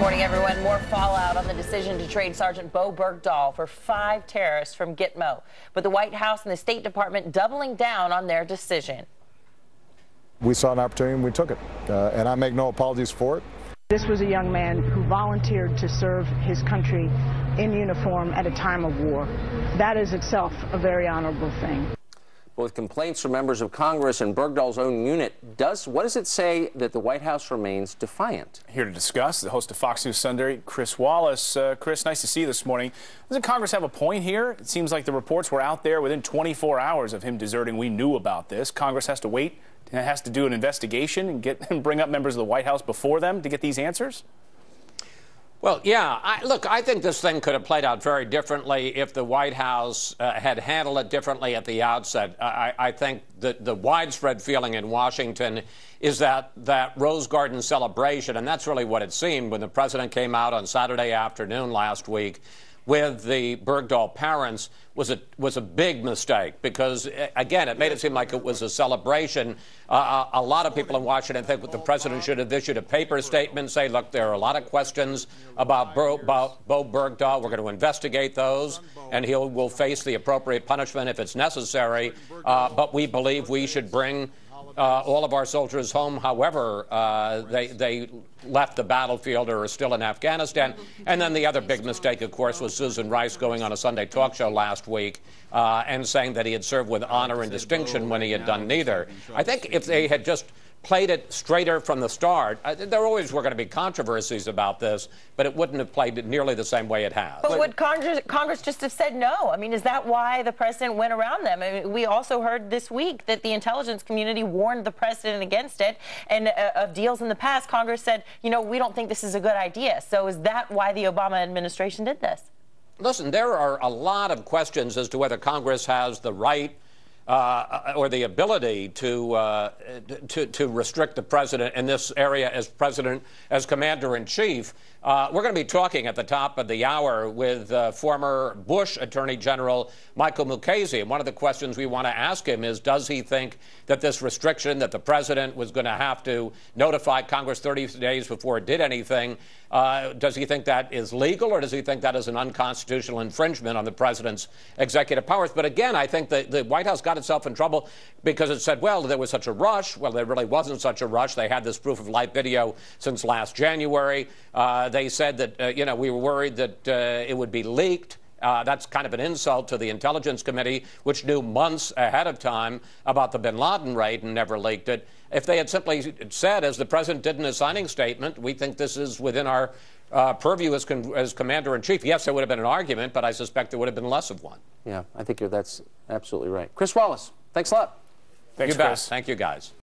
Morning, everyone. More fallout on the decision to trade Sergeant Bowe Bergdahl for 5 terrorists from Gitmo. But the White House and the State Department doubling down on their decision. We saw an opportunity and we took it. And I make no apologies for it. This was a young man who volunteered to serve his country in uniform at a time of war. That is itself a very honorable thing. With complaints from members of Congress and Bergdahl's own unit, what does it say that the White House remains defiant? Here to discuss, the host of Fox News Sunday, Chris Wallace. Chris, nice to see you this morning. Doesn't Congress have a point here? It seems like the reports were out there within 24 hours of him deserting. We knew about this. Congress has to wait, has to do an investigation and bring up members of the White House before them to get these answers? Well, yeah. I think this thing could have played out very differently if the White House had handled it differently at the outset. I think that the widespread feeling in Washington is that Rose Garden celebration, and that's really what it seemed when the president came out on Saturday afternoon last week with the Bergdahl parents, was a big mistake because, again, it made it seem like it was a celebration. A lot of people in Washington think what the president should have issued a paper statement, say, look, there are a lot of questions about Bowe Bergdahl. We're going to investigate those, and he will face the appropriate punishment if it's necessary. But we believe we should bring all of our soldiers home, however they left the battlefield or are still in Afghanistan. And then the other big mistake, of course, was Susan Rice going on a Sunday talk show last week and saying that he had served with honor and distinction when he had done neither. I think if they had just played it straighter from the start, there always were going to be controversies about this, but it wouldn't have played it nearly the same way it has. But would Congress just have said no? I mean, is that why the president went around them? I mean, we also heard this week that the intelligence community warned the president against it, and of deals in the past, Congress said, you know, we don't think this is a good idea. So is that why the Obama administration did this? Listen, there are a lot of questions as to whether Congress has the right or the ability to restrict the president in this area as commander-in-chief. We're going to be talking at the top of the hour with former Bush Attorney General Michael Mukasey. And one of the questions we want to ask him is, does he think that this restriction that the president was going to have to notify Congress 30 days before it did anything, does he think that is legal, or does he think that is an unconstitutional infringement on the president's executive powers? But again, I think the White House got itself in trouble because it said, well, there was such a rush. Well, there really wasn't such a rush. They had this proof of live video since last January. They said that, we were worried that it would be leaked. That's kind of an insult to the Intelligence Committee, which knew months ahead of time about the bin Laden raid and never leaked it. If they had simply said, as the president did in his signing statement, we think this is within our purview as commander-in-chief, yes, there would have been an argument, but I suspect there would have been less of one. Yeah, I think that's absolutely right. Chris Wallace, thanks a lot. Thanks, Chris. Thank you, guys.